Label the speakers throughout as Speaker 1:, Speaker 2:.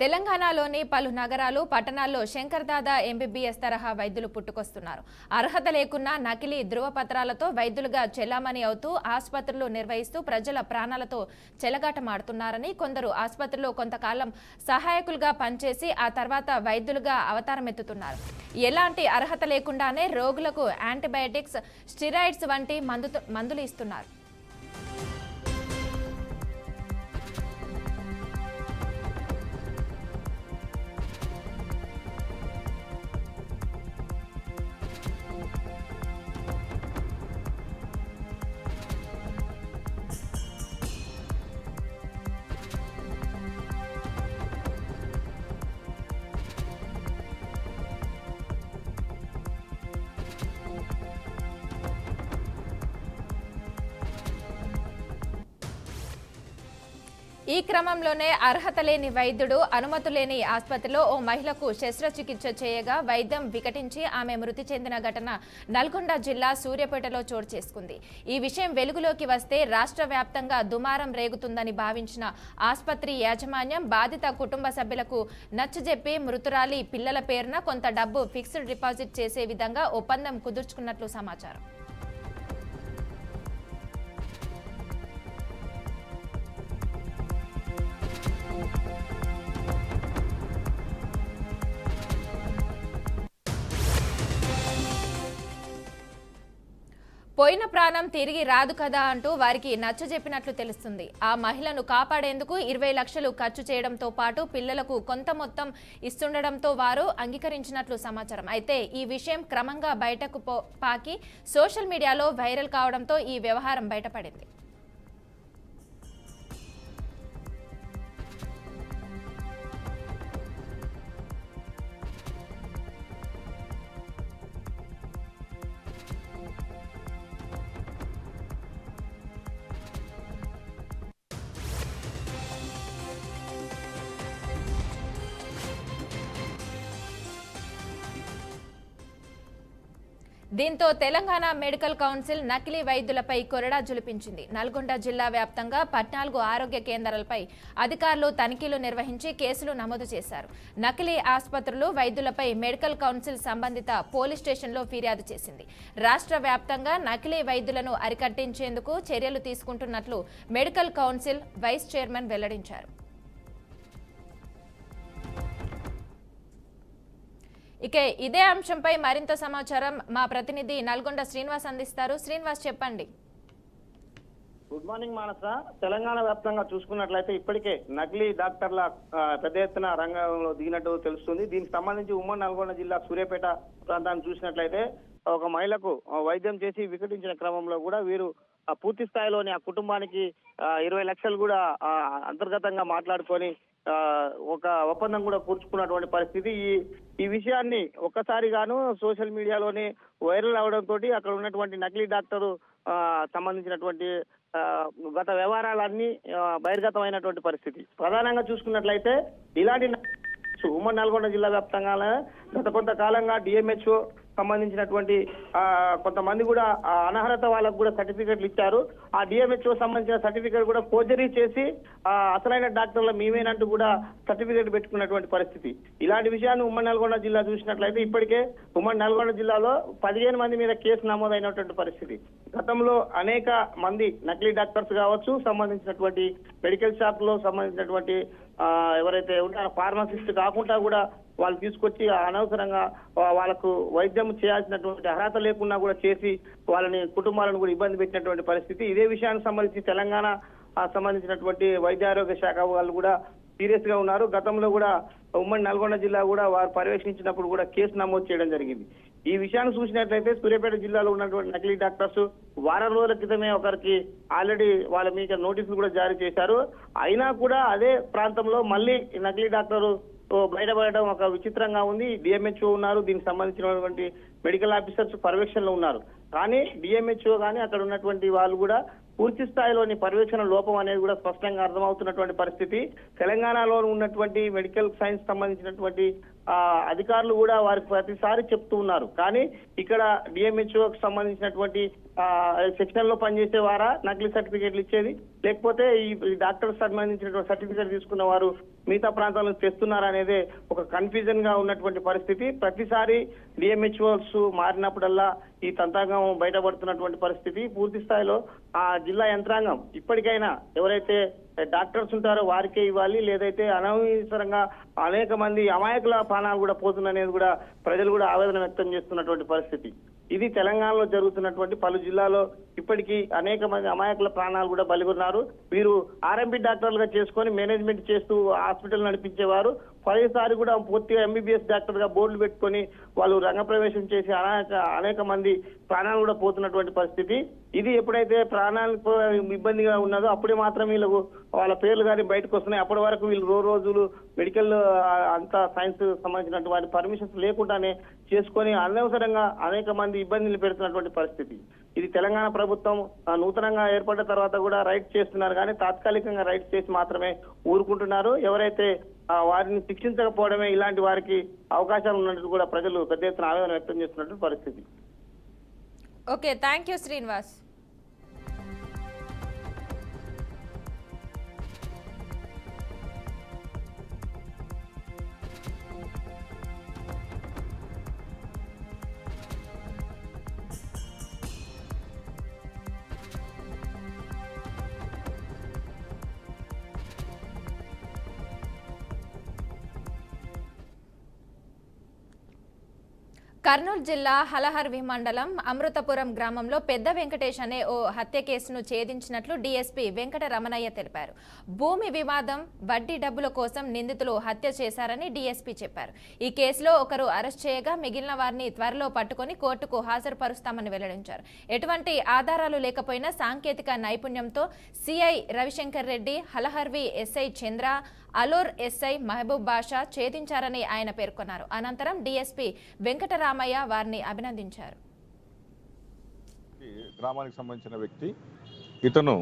Speaker 1: తెలంగాణలోని పలు నగరాలు పట్టణాల్లో శంకర్ దాదా ఎంబీబీఎస్ తరహా వైద్యులు పుట్టుకొస్తున్నారు. అర్హత లేకున్నా నకిలీ ధృవపత్రాలతో వైద్యులుగా చెల్లామణి అవుతూ ఆసుపత్రులు నిర్వహిస్తూ ప్రజల ప్రాణాలతో చెలగాటమాడుతున్నారని, కొందరు ఆసుపత్రిలో కొంతకాలం సహాయకులుగా పనిచేసి ఆ తర్వాత వైద్యులుగా అవతారమెత్తుతున్నారు. ఎలాంటి అర్హత లేకుండానే రోగులకు యాంటీబయాటిక్స్, స్టిరాయిడ్స్ వంటి మందులు ఇస్తున్నారు. ఈ క్రమంలోనే అర్హత లేని వైద్యుడు అనుమతి లేని ఆసుపత్రిలో ఓ మహిళకు శస్త్రచికిత్స చేయగా వైద్యం వికటించి ఆమె మృతి చెందిన ఘటన నల్గొండ జిల్లా సూర్యాపేటలో చోటు చేసుకుంది. ఈ విషయం వెలుగులోకి వస్తే రాష్ట్ర వ్యాప్తంగా దుమారం రేగుతుందని భావించిన ఆసుపత్రి యాజమాన్యం బాధిత కుటుంబ సభ్యులకు నచ్చజెప్పి మృతురాలి పిల్లల పేరున కొంత డబ్బు ఫిక్స్డ్ డిపాజిట్ చేసే విధంగా ఒప్పందం కుదుర్చుకున్నట్లు సమాచారం. పోయిన ప్రాణం తిరిగి రాదు కదా అంటూ వారికి నచ్చజెప్పినట్లు తెలుస్తుంది. ఆ మహిళను కాపాడేందుకు 20 లక్షలు ఖర్చు చేయడంతో పాటు పిల్లలకు కొంత మొత్తం ఇస్తుండడంతో వారు అంగీకరించినట్లు సమాచారం. అయితే ఈ విషయం క్రమంగా బయటకు పాకి సోషల్ మీడియాలో వైరల్ కావడంతో ఈ వ్యవహారం బయటపడింది. దీంతో తెలంగాణ మెడికల్ కౌన్సిల్ నకిలీ వైద్యులపై కొరడా జులిపించింది. నల్గొండ జిల్లా వ్యాప్తంగా 14 ఆరోగ్య కేంద్రాలపై అధికారులు తనిఖీలు నిర్వహించి కేసులు నమోదు చేశారు. నకిలీ ఆసుపత్రులు, వైద్యులపై మెడికల్ కౌన్సిల్ సంబంధిత పోలీస్ స్టేషన్లో ఫిర్యాదు చేసింది. రాష్ట్ర వ్యాప్తంగా నకిలీ వైద్యులను అరికట్టించేందుకు చర్యలు తీసుకుంటున్నట్లు మెడికల్ కౌన్సిల్ వైస్ చైర్మన్ వెల్లడించారు. ఇక ఇదే అంశంపై మరింత సమాచారం మా ప్రతినిధి నల్గొండ శ్రీనివాస్ అందిస్తారు. శ్రీనివాస్, చెప్పండి.
Speaker 2: గుడ్ మార్నింగ్ మానస. తెలంగాణ వ్యాప్తంగా చూసుకున్నట్లయితే ఇప్పటికే నకిలీ డాక్టర్ల పెద్ద ఎత్తున రంగంలో దిగినట్టు తెలుస్తుంది. దీనికి సంబంధించి ఉమ్మడి నల్గొండ జిల్లా సూర్యాపేట ప్రాంతాన్ని చూసినట్లయితే ఒక మహిళకు వైద్యం చేసి వికటించిన క్రమంలో కూడా వీరు పూర్తి స్థాయిలోని ఆ కుటుంబానికి 20 లక్షలు కూడా అంతర్గతంగా మాట్లాడుకొని ఒక ఒప్పందం కూడా కూర్చుకున్నటువంటి పరిస్థితి. ఈ విషయాన్ని ఒక్కసారిగాను సోషల్ మీడియాలోనే వైరల్ అవడంతో అక్కడ ఉన్నటువంటి నకిలీ డాక్టరు సంబంధించినటువంటి గత వ్యవహారాలన్నీ బహిర్గతమైనటువంటి పరిస్థితి. ప్రధానంగా చూసుకున్నట్లయితే ఇలాంటి ఉమ్మడి నల్గొండ జిల్లా వ్యాప్తంగా గత కొంతకాలంగా డిఎంహెచ్ఓ సంబంధించినటువంటి కొంతమంది కూడా అనర్హత వాళ్ళకు కూడా సర్టిఫికెట్లు ఇచ్చారు. ఆ డిఎంహెచ్ఓ సంబంధించిన సర్టిఫికెట్ కూడా ఫోర్జరీ చేసి అసలైన డాక్టర్ల మేమేనంటూ కూడా సర్టిఫికెట్ పెట్టుకున్నటువంటి పరిస్థితి. ఇలాంటి విషయాన్ని ఉమ్మడి నల్గొండ జిల్లా చూసినట్లయితే ఇప్పటికే ఉమ్మడి నల్గొండ జిల్లాలో 15 మంది మీద కేసు నమోదైనటువంటి పరిస్థితి. గతంలో అనేక మంది నకిలీ డాక్టర్స్ కావచ్చు, సంబంధించినటువంటి మెడికల్ షాప్ లో సంబంధించినటువంటి ఎవరైతే ఉంటారో ఫార్మసిస్ట్ కాకుండా కూడా వాళ్ళు తీసుకొచ్చి అనవసరంగా వాళ్ళకు వైద్యం చేయాల్సినటువంటి అర్హత లేకుండా కూడా చేసి వాళ్ళని కుటుంబాలను కూడా ఇబ్బంది పెట్టినటువంటి పరిస్థితి. ఇదే విషయానికి సంబంధించి తెలంగాణ సంబంధించినటువంటి వైద్య ఆరోగ్య శాఖ వాళ్ళు కూడా సీరియస్ గా ఉన్నారు. గతంలో కూడా ఉమ్మడి నల్గొండ జిల్లా కూడా వారు పర్యవేక్షించినప్పుడు కూడా కేసు నమోదు చేయడం జరిగింది. ఈ విషయాన్ని చూసినట్లయితే సూర్యాపేట జిల్లాలో ఉన్నటువంటి నకిలీ డాక్టర్స్ వారం రోజుల క్రితమే ఒకరికి ఆల్రెడీ వాళ్ళ మీద నోటీసులు కూడా జారీ చేశారు. అయినా కూడా అదే ప్రాంతంలో మళ్ళీ నకిలీ డాక్టరు బయటపడడం ఒక విచిత్రంగా ఉంది. డిఎంహెచ్ఓ ఉన్నారు, దీనికి సంబంధించినటువంటి మెడికల్ ఆఫీసర్స్ పర్యవేక్షణలో ఉన్నారు. కానీ డిఎంహెచ్ఓ కానీ అక్కడ ఉన్నటువంటి వాళ్ళు కూడా పూర్తి స్థాయిలోని పర్యవేక్షణ లోపం అనేది కూడా స్పష్టంగా అర్థమవుతున్నటువంటి పరిస్థితి. తెలంగాణలో ఉన్నటువంటి మెడికల్ సైన్స్ సంబంధించినటువంటి అధికారులు కూడా వారికి ప్రతిసారి చెప్తూ ఉన్నారు. కానీ ఇక్కడ డిఎంహెచ్ఓకి సంబంధించినటువంటి సెక్షన్ లో పనిచేసే వారా నకిలీ సర్టిఫికేట్లు ఇచ్చేది, లేకపోతే ఈ డాక్టర్ సంబంధించినటువంటి సర్టిఫికేట్ తీసుకున్న వారు మిగతా ప్రాంతాల నుంచి తెస్తున్నారా అనేది ఒక కన్ఫ్యూజన్ గా ఉన్నటువంటి పరిస్థితి. ప్రతిసారి డిఎంహెచ్ఓస్ మారినప్పుడల్లా ఈ తంత్రాంగం బయటపడుతున్నటువంటి పరిస్థితి. పూర్తి స్థాయిలో ఆ జిల్లా యంత్రాంగం ఇప్పటికైనా ఎవరైతే డాక్టర్స్ ఉంటారో వారికే ఇవ్వాలి, లేదైతే అనవసరంగా అనేక మంది అమాయకుల ప్రాణాలు కూడా పోతుందనేది కూడా ప్రజలు కూడా ఆవేదన వ్యక్తం చేస్తున్నటువంటి పరిస్థితి. ఇది తెలంగాణలో జరుగుతున్నటువంటి పలు జిల్లాలో ఇప్పటికీ అనేక మంది అమాయకుల ప్రాణాలు కూడా బలిగొన్నారు. వీరు ఆర్ఎంపీ డాక్టర్లుగా చేసుకొని మేనేజ్మెంట్ చేస్తూ హాస్పిటల్ నడిపించేవారు. పదేసారి కూడా పూర్తిగా ఎంబీబీఎస్ డాక్టర్ గా బోర్డులు పెట్టుకొని వాళ్ళు రంగప్రవేశం చేసి అనేక మంది ప్రాణాలు కూడా పోతున్నటువంటి పరిస్థితి. ఇది ఎప్పుడైతే ప్రాణాలకు ఇబ్బందిగా ఉన్నదో అప్పుడే మాత్రం వీళ్ళకు వాళ్ళ పేర్లు కానీ బయటకు వస్తున్నాయి. అప్పటి వరకు వీళ్ళు రోజులు మెడికల్ అంతా సైన్స్ సంబంధించినటువంటి పర్మిషన్స్ లేకుండానే చేసుకొని అనవసరంగా అనేక మంది ఇబ్బందులు పెడుతున్నటువంటి పరిస్థితి. ఇది తెలంగాణ ప్రభుత్వం నూతనంగా ఏర్పడ్డ తర్వాత కూడా రైట్ చేస్తున్నారు, కానీ తాత్కాలికంగా రైట్ చేసి మాత్రమే ఊరుకుంటున్నారు. ఎవరైతే వారిని శిక్షించకపోవడమే ఇలాంటి వారికి అవకాశాలు ఉన్నట్టు కూడా ప్రజలు పెద్ద ఎత్తున ఆవేదన వ్యక్తం చేస్తున్నటువంటి పరిస్థితి.
Speaker 1: Okay, thank you Srinivas. Kurnool జిల్లా హలహర్వి మండలం అమృతపురం గ్రామంలో పెద్ద వెంకటేష్ అనే ఓ హత్య కేసును ఛేదించినట్లు డీఎస్పీ వెంకట రమణయ్య తెలిపారు. భూమి వివాదం, వడ్డీ డబ్బుల కోసం నిందితులు హత్య చేశారని డీఎస్పీ చెప్పారు. ఈ కేసులో ఒకరు అరెస్ట్ చేయగా మిగిలిన వారిని త్వరలో పట్టుకొని కోర్టుకు హాజరుపరుస్తామని వెల్లడించారు. ఎటువంటి ఆధారాలు లేకపోయినా సాంకేతిక నైపుణ్యంతో సిఐ రవిశంకర్ రెడ్డి, హలహర్వి ఎస్ఐ చంద్ర, అలూర్ ఎస్ఐ మహబూబ్ బాషా ఛేదించారని ఆయన పేర్కొన్నారు. అనంతరం డీఎస్పీ వెంకటరామయ్య వారిని అభినందించారు.
Speaker 3: గ్రామానికి సంబంధించిన వ్యక్తి ఇతను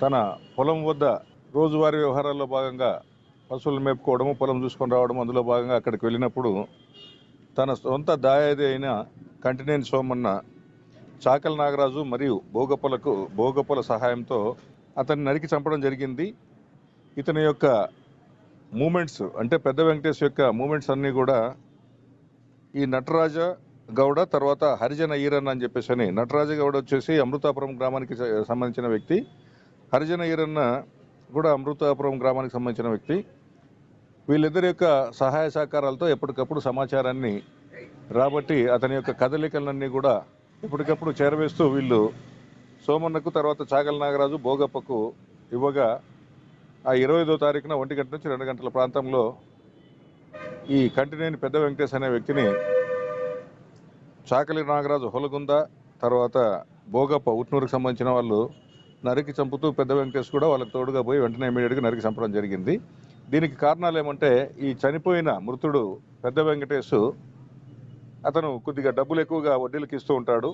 Speaker 3: తన పొలం వద్ద రోజువారీ వ్యవహారాల్లో భాగంగా పశువులు మేపుకోవడము, పొలం చూసుకొని రావడం, అందులో భాగంగా అక్కడికి వెళ్ళినప్పుడు తన సొంత దాయాది అయిన కంటినేని సోమన్న, చాకల నాగరాజు మరియు భోగప్పల సహాయంతో అతన్ని నరికి చంపడం జరిగింది. ఇతని యొక్క మూమెంట్స్ అంటే పెద్ద వెంకటేష్ యొక్క మూమెంట్స్ అన్నీ కూడా ఈ నటరాజ గౌడ, తర్వాత హరిజన ఈరన్న అని చెప్పేసి నటరాజ గౌడ వచ్చేసి అమృతాపురం గ్రామానికి సంబంధించిన వ్యక్తి, హరిజన ఈరన్న కూడా అమృతాపురం గ్రామానికి సంబంధించిన వ్యక్తి. వీళ్ళిద్దరి యొక్క సహాయ సహకారాలతో ఎప్పటికప్పుడు సమాచారాన్ని రాబట్టి అతని యొక్క కదలికలన్నీ కూడా ఎప్పటికప్పుడు చేరవేస్తూ వీళ్ళు సోమన్నకు, తర్వాత చాగల నాగరాజు, భోగప్పకు ఇవ్వగా ఆ 25వ తారీఖున 1 గంట నుంచి 2 గంటల ప్రాంతంలో ఈ కంటినేని పెద్ద వెంకటేష్ అనే వ్యక్తిని చాకలి నాగరాజు హొలగుంద, తర్వాత భోగప్ప ఉట్నూరుకు సంబంధించిన వాళ్ళు నరికి చంపుతూ పెద్ద వెంకటేష్ కూడా వాళ్ళకి తోడుగా పోయి వెంటనే ఇమీడియట్గా నరికి చంపడం జరిగింది. దీనికి కారణాలు ఏమంటే ఈ చనిపోయిన మృతుడు పెద్ద వెంకటేష్ అతను కొద్దిగా డబ్బులు ఎక్కువగా వడ్డీలకు ఇస్తూ ఉంటాడు.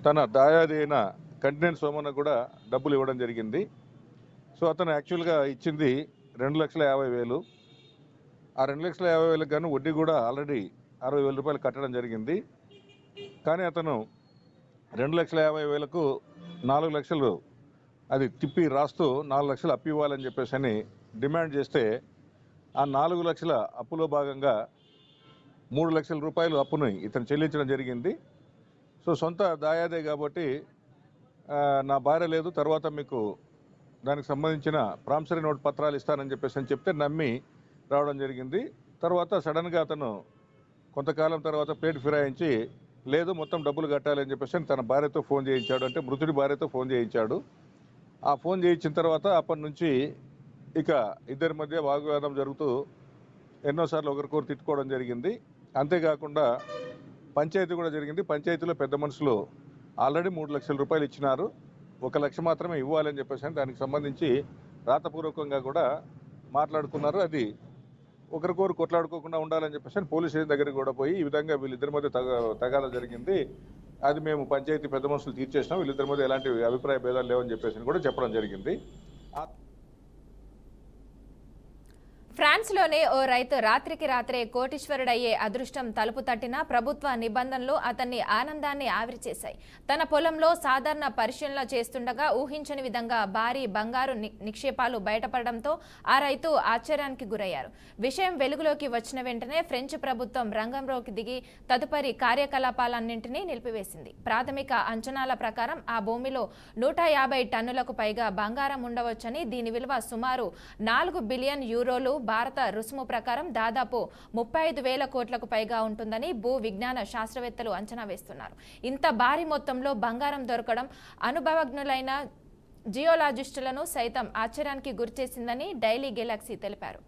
Speaker 3: తన దాయాది అయిన కంటినేని సోమన్న కూడా డబ్బులు ఇవ్వడం జరిగింది. సో అతను యాక్చువల్గా ఇచ్చింది 2,50,000. ఆ 2,50,000 గాను వడ్డీ కూడా ఆల్రెడీ 60,000 రూపాయలు కట్టడం జరిగింది. కానీ అతను 2,50,000కు 4 లక్షలు అది తిప్పి రాస్తూ 4 లక్షలు అప్పు ఇవ్వాలని చెప్పేసి అని డిమాండ్ చేస్తే ఆ 4 లక్షల అప్పులో భాగంగా 3 లక్షల రూపాయలు అప్పుని ఇతను చెల్లించడం జరిగింది. సో సొంత దాయాదే కాబట్టి నా భార్య లేదు, తర్వాత మీకు దానికి సంబంధించిన ప్రామిసరీ నోట్ పత్రాలు ఇస్తానని చెప్పేసి అని చెప్తే నమ్మి రావడం జరిగింది. తర్వాత సడన్గా అతను కొంతకాలం తర్వాత ప్లేట్ ఫిరాయించి లేదు మొత్తం డబ్బులు కట్టాలి అని చెప్పేసి తన భార్యతో ఫోన్ చేయించాడు, అంటే మృతుడి భార్యతో ఫోన్ చేయించాడు. ఆ ఫోన్ చేయించిన తర్వాత అప్పటి నుంచి ఇక ఇద్దరి మధ్య వాగ్వాదం జరుగుతూ ఎన్నోసార్లు ఒకరికొకరు తిట్టుకోవడం జరిగింది. అంతేకాకుండా పంచాయతీ కూడా జరిగింది. పంచాయతీలో పెద్ద మనుషులు ఆల్రెడీ 3 లక్షల రూపాయలు ఇచ్చినారు, 1 లక్ష మాత్రమే ఇవ్వాలని చెప్పేసి దానికి సంబంధించి రాతపూర్వకంగా కూడా మాట్లాడుకున్నారు. అది ఒకరికొకరు కొట్లాడుకోకుండా ఉండాలని చెప్పేసి పోలీస్ స్టేషన్ దగ్గరికి కూడా పోయి ఈ విధంగా వీళ్ళిద్దరి మధ్య తగాదా జరిగింది, అది మేము పంచాయతీ పెద్ద మనుషులు తీర్చేసినాం, వీళ్ళిద్దరి మధ్య ఎలాంటి అభిప్రాయ భేదాలు లేవని చెప్పేసి కూడా చెప్పడం జరిగింది.
Speaker 1: ఫ్రాన్స్లోనే ఓ రైతు రాత్రికి రాత్రే కోటీశ్వరుడయ్యే అదృష్టం తలుపు తట్టిన ప్రభుత్వ నిబంధనలు అతన్ని ఆనందాన్ని ఆవిరిచేశాయి. తన పొలంలో సాధారణ పరిశీలన చేస్తుండగా ఊహించని విధంగా భారీ బంగారు నిక్షేపాలు బయటపడడంతో ఆ రైతు ఆశ్చర్యానికి గురయ్యారు. విషయం వెలుగులోకి వచ్చిన వెంటనే ఫ్రెంచ్ ప్రభుత్వం రంగంలోకి దిగి తదుపరి కార్యకలాపాలన్నింటినీ నిలిపివేసింది. ప్రాథమిక అంచనాల ప్రకారం ఆ భూమిలో 150 టన్నులకు పైగా బంగారం ఉండవచ్చని, దీని విలువ సుమారు 4 బిలియన్ యూరోలు, భారత రుసుము ప్రకారం దాదాపు 35,000 కోట్లకు పైగా ఉంటుందని భూ విజ్ఞాన శాస్త్రవేత్తలు అంచనా వేస్తున్నారు. ఇంత భారీ మొత్తంలో బంగారం దొరకడం అనుభవజ్ఞులైన జియోలాజిస్టులను సైతం ఆశ్చర్యానికి గురిచేసిందని డైలీ గెలాక్సీ తెలిపారు.